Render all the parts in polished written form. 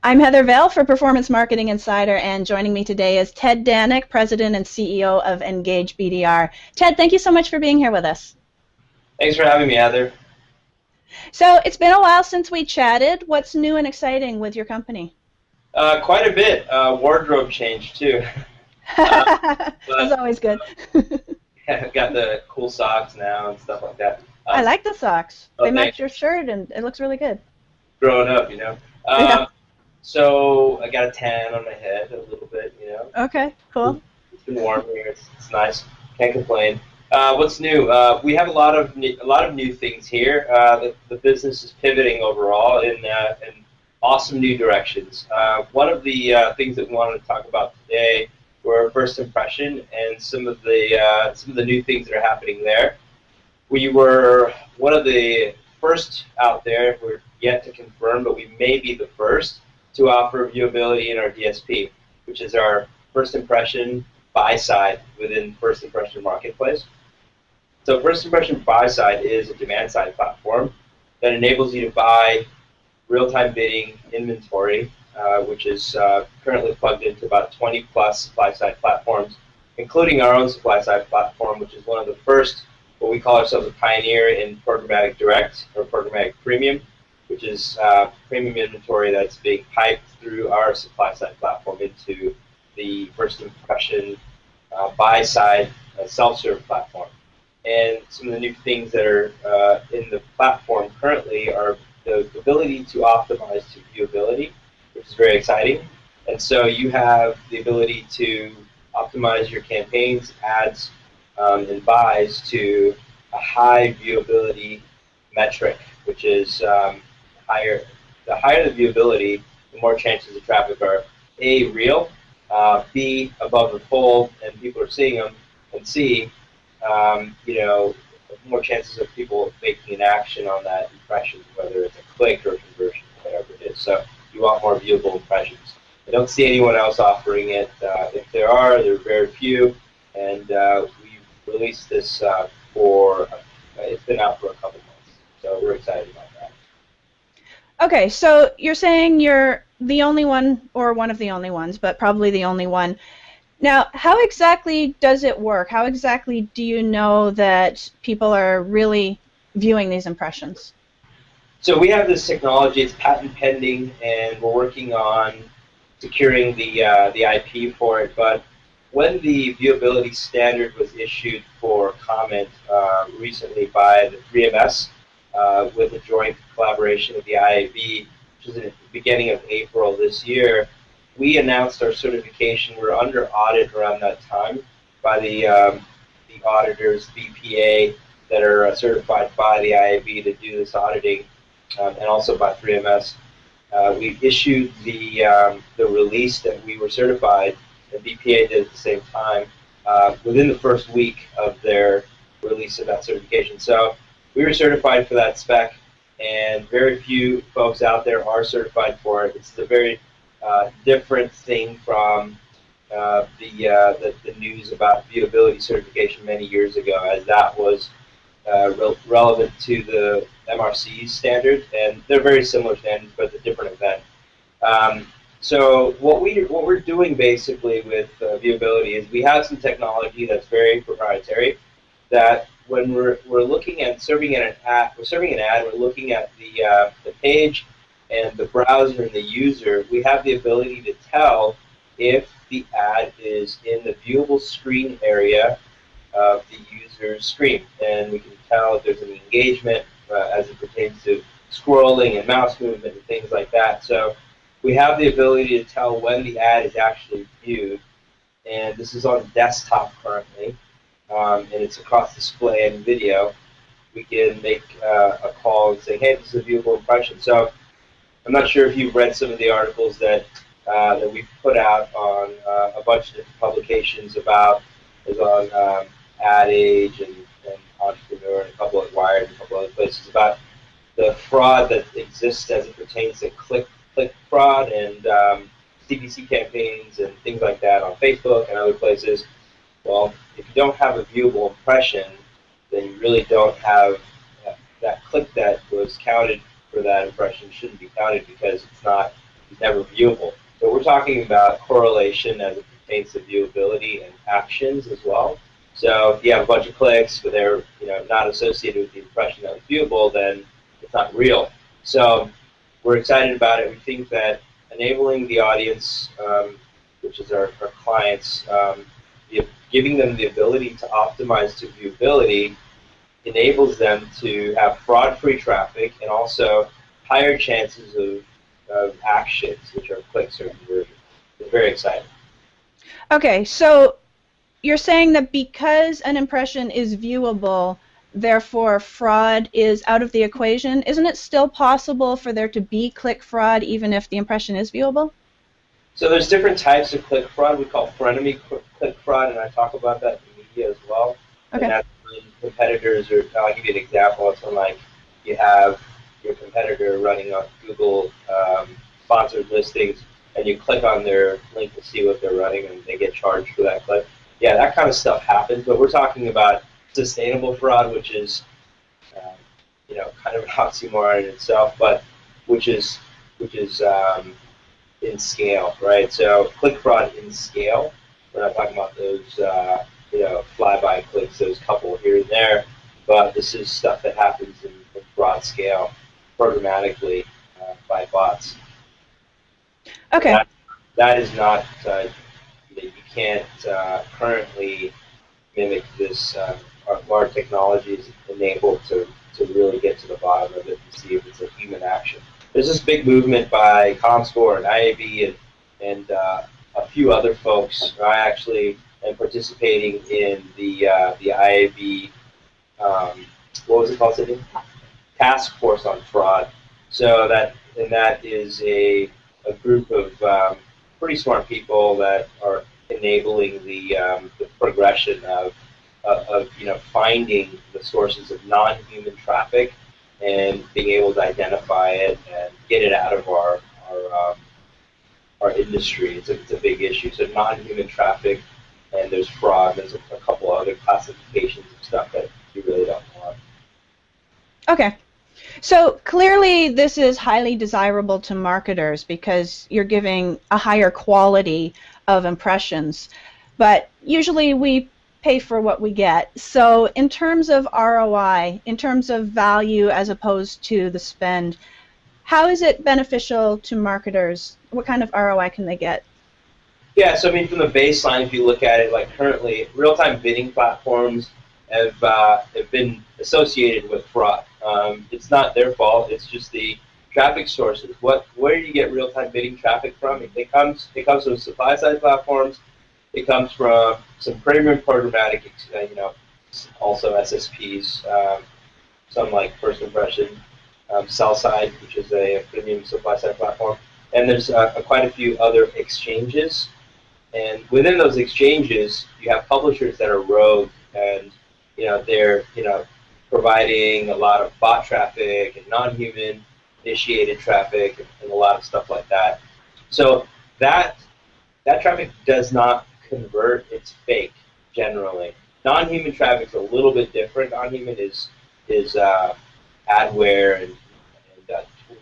I'm Heather Vale for Performance Marketing Insider, and joining me today is Ted Dhanik, President and CEO of Engage BDR. Ted, thank you so much for being here with us. Thanks for having me, Heather. So it's been a while since we chatted. What's new and exciting with your company? Quite a bit. Wardrobe change, too. That's always good. I've got the cool socks now and stuff like that. I like the socks. They match thanks. your shirt, and it looks really good. Growing up, you know. Yeah. So I got a tan on my head a little bit, you know. Okay, cool. It's been warm here. It's nice. Can't complain. What's new? We have a lot of new things here. The business is pivoting overall in awesome new directions. One of the things that we wanted to talk about today were first impression and some of the new things that are happening there. We were one of the first out there. We're yet to confirm, but we may be the first to offer viewability in our DSP, which is our first impression buy side within first impression marketplace. So first impression buy side is a demand side platform that enables you to buy real-time bidding inventory, which is currently plugged into about 20 plus supply side platforms, including our own supply side platform, which is one of the first, what we call ourselves a pioneer in programmatic direct or programmatic premium, which is premium inventory that's being piped through our supply side platform into the first impression buy side self-serve platform. And some of the new things that are in the platform currently are the ability to optimize to viewability, which is very exciting. And so you have the ability to optimize your campaigns, ads, and buys to a high viewability metric, which is higher. The higher the viewability, the more chances of traffic are A, real, B, above the fold, and people are seeing them, and C, more chances of people making an action on that impression, whether it's a click or a conversion, whatever it is. So you want more viewable impressions. I don't see anyone else offering it. If there are, there are very few, and we've released this it's been out for a couple months, so we're excited about that. Okay, so you're saying you're the only one, or one of the only ones, but probably the only one. Now, how exactly does it work? How exactly do you know that people are really viewing these impressions? So we have this technology. It's patent pending, and we're working on securing the IP for it. But when the viewability standard was issued for comment recently by the 3MS with a joint collaboration with the IAB, which was in the beginning of April this year, we announced our certification. We're under audit around that time by the auditors, BPA, that are certified by the IAB to do this auditing, and also by 3MS. We issued the release that we were certified, and BPA did at the same time, within the first week of their release of that certification. So we were certified for that spec, and very few folks out there are certified for it. It's a very different thing from the news about viewability certification many years ago, as that was relevant to the MRC standard, and they're very similar standards, but it's a different event. So what we're doing basically with viewability is we have some technology that's very proprietary. That when we're looking at serving an ad, we're looking at the page and the browser and the user. We have the ability to tell if the ad is in the viewable screen area of the user's screen, and we can tell if there's an engagement as it pertains to scrolling and mouse movement and things like that. So we have the ability to tell when the ad is actually viewed, and this is on desktop currently, and it's across display and video. We can make a call and say, hey, this is a viewable impression. So I'm not sure if you've read some of the articles that we put out on a bunch of different publications about, is on Ad Age and Entrepreneur and a couple of Wired and a couple other places, about the fraud that exists as it pertains to click fraud and CPC campaigns and things like that on Facebook and other places. Well, if you don't have a viewable impression, then you really don't have that click that was counted for that impression shouldn't be counted because it's not is never viewable. So we're talking about correlation as it pertains to viewability and actions as well. So if you have a bunch of clicks, but they're not associated with the impression that was viewable, then it's not real. So we're excited about it. We think that enabling the audience, which is our clients, giving them the ability to optimize to viewability enables them to have fraud-free traffic and also higher chances of actions, which are clicks or conversions. We're very excited. Okay, so you're saying that because an impression is viewable, therefore fraud is out of the equation. Isn't it still possible for there to be click fraud even if the impression is viewable? So there's different types of click fraud. We call frenemy click fraud, and I talk about that in media as well. Okay. And that's when competitors are, I'll give you an example. It's when like you have your competitor running on Google sponsored listings, and you click on their link to see what they're running, and they get charged for that click. Yeah, that kind of stuff happens, but we're talking about sustainable fraud, which is, kind of an oxymoron in itself, but which is in scale, right? So click fraud in scale. We're not talking about those, fly-by clicks, those couple here and there, but this is stuff that happens in broad scale, programmatically by bots. Okay. That is not, you can't currently mimic this. Our technology is enabled to really get to the bottom of it and see if it's a human action. There's this big movement by ComScore and IAB and a few other folks. I actually am participating in the IAB, what was it called, Sydney? Task Force on Fraud. So that is a group of pretty smart people that are enabling the progression of finding the sources of non-human traffic and being able to identify it and get it out of our industry. It's a big issue. So non-human traffic, and there's fraud. There's a couple other classifications of stuff that you really don't want. Okay. So clearly this is highly desirable to marketers because you're giving a higher quality of impressions. But usually we pay for what we get. So in terms of ROI, in terms of value as opposed to the spend, how is it beneficial to marketers? What kind of ROI can they get? Yeah, so I mean, from the baseline, if you look at it, like currently, real-time bidding platforms have been associated with fraud. It's not their fault. It's just the traffic sources. Where do you get real-time bidding traffic from? It comes from supply-side platforms. It comes from some premium programmatic, also SSPs, some like First Impression, sell-side, which is a premium supply-side platform, and there's quite a few other exchanges. And within those exchanges, you have publishers that are rogue, and they're providing a lot of bot traffic and non-human initiated traffic and a lot of stuff like that. So that traffic does not convert. It's fake generally. Non-human traffic is a little bit different. Non-human is adware and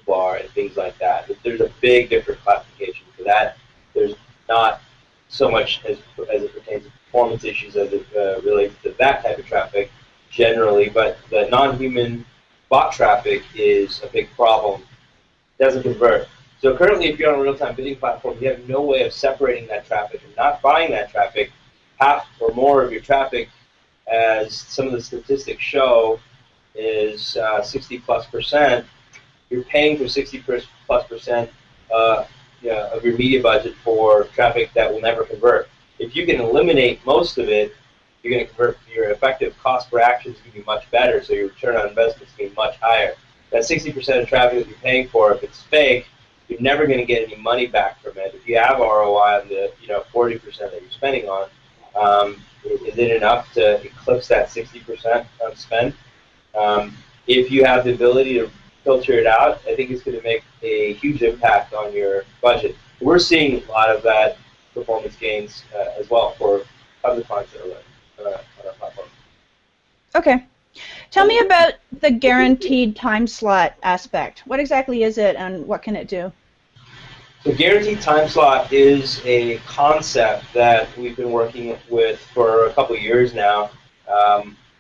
toolbar and things like that. There's a big different classification for that. There's not so much as it pertains to performance issues as it relates to that type of traffic generally, but the non-human bot traffic is a big problem. It doesn't convert. So currently, if you're on a real-time bidding platform, you have no way of separating that traffic and not buying that traffic. Half or more of your traffic, as some of the statistics show, is 60+%. You're paying for 60+% of your media budget for traffic that will never convert. If you can eliminate most of it, you're going to convert. Your effective cost per action is going to be much better, so your return on investment is going to be much higher. That 60% of traffic that you're paying for, if it's fake, you're never going to get any money back from it. If you have ROI on the 40% that you're spending on, is it enough to eclipse that 60% of spend? If you have the ability to filter it out, I think it's going to make a huge impact on your budget. We're seeing a lot of that performance gains as well for other clients that are on our platform. Okay. Tell me about the guaranteed time slot aspect. What exactly is it and what can it do? The guaranteed time slot is a concept that we've been working with for a couple of years now.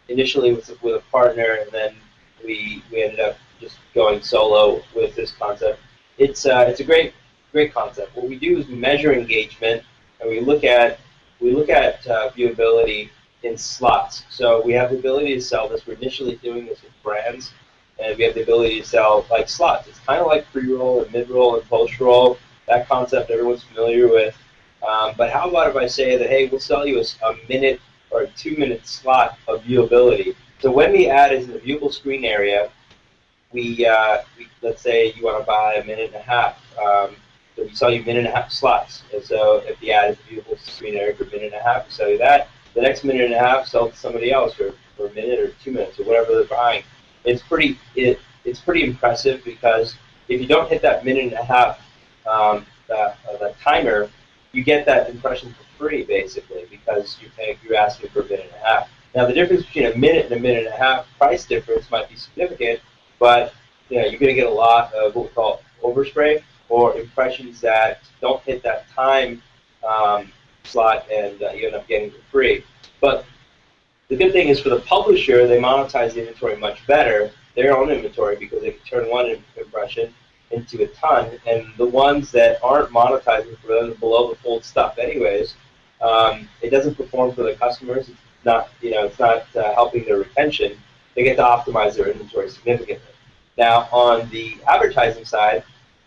Initially with a partner, and then we ended up just going solo with this concept. It's a great concept. What we do is we measure engagement, and we look at viewability in slots. So we have the ability to sell this. We're initially doing this with brands, and we have the ability to sell like slots. It's kind of like pre-roll and mid-roll and post-roll. That concept everyone's familiar with. But how about if I say that, hey, we'll sell you a minute or a 2-minute slot of viewability. So when the ad is in the viewable screen area, we let's say you want to buy a minute and a half. So we sell you minute and a half slots. And so if the ad is viewable screen area for a minute and a half, we sell you that. The next minute and a half, sell to somebody else for a minute or 2 minutes or whatever they're buying. It's pretty impressive, because if you don't hit that minute and a half that timer, you get that impression for free, basically, because you're asking for a minute and a half. Now, the difference between a minute and a minute and a half price difference might be significant, but you're going to get a lot of what we call overspray, or impressions that don't hit that time slot, and you end up getting it for free. But the good thing is, for the publisher, they monetize the inventory much better, their own inventory, because they can turn one impression into a ton, and the ones that aren't monetizing for them, below the fold stuff anyways, it doesn't perform for the customers. It's not, it's not helping their retention. They get to optimize their inventory significantly. Now, on the advertising side,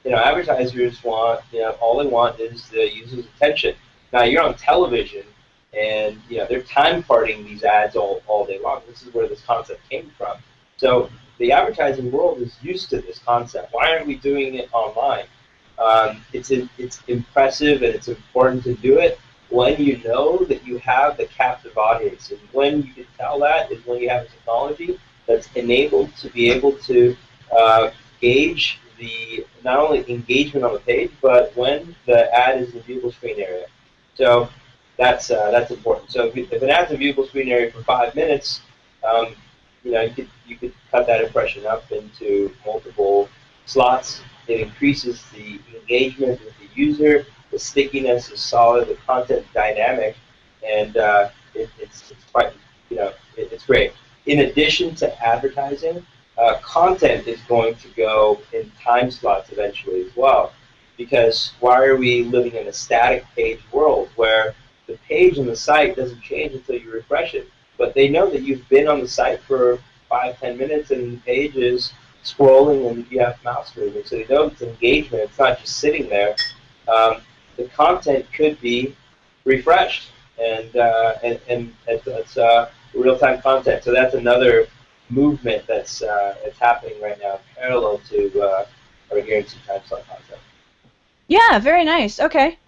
advertisers want, all they want is the user's attention. Now, you're on television, and they're time parting these ads all day long. This is where this concept came from. So the advertising world is used to this concept. Why aren't we doing it online? It's impressive, and it's important to do it when you know that you have the captive audience. And when you can tell that is when you have a technology that's enabled to be able to gauge the not only engagement on the page, but when the ad is in the viewable screen area. So that's important. So if an ad's in the viewable screen area for 5 minutes, you could cut that impression up into multiple slots. It increases the engagement with the user. The stickiness is solid. The content dynamic, and it's quite it's great. In addition to advertising, content is going to go in time slots eventually as well. Because why are we living in a static page world where the page on the site doesn't change until you refresh it? But they know that you've been on the site for 5-10 minutes, and the page is scrolling, and you have mouse movement. So they know it's engagement. It's not just sitting there. The content could be refreshed, and it's real-time content. So that's another movement that's happening right now, parallel to our guaranteed time slot concept. Yeah, very nice. Okay.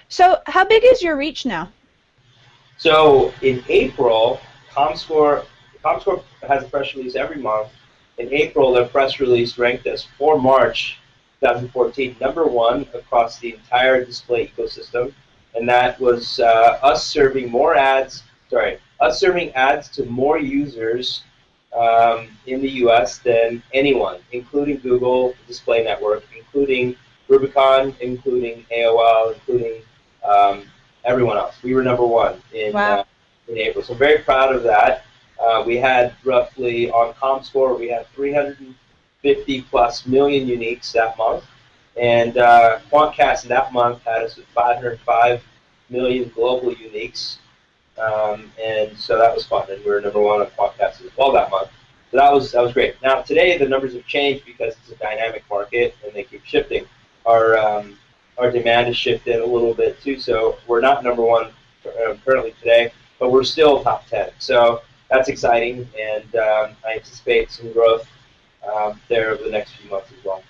So how big is your reach now? So in April, ComScore has a press release every month. In April, their press release ranked us for March 2014 #1 across the entire display ecosystem, and that was us serving ads to more users in the U.S. than anyone, including Google Display Network, including Rubicon, including AOL, including everyone else. We were #1 in April, so very proud of that. We had roughly, on ComScore, we had 350 plus million uniques that month, and Quantcast that month had us with 505 million global uniques, and so that was fun, and we were #1 on Quantcast as well that month. So that was great. Now today the numbers have changed because it's a dynamic market and they keep shifting. Our demand has shifted a little bit too, so we're not #1 currently today, but we're still top 10. So that's exciting, and I anticipate some growth there over the next few months as well.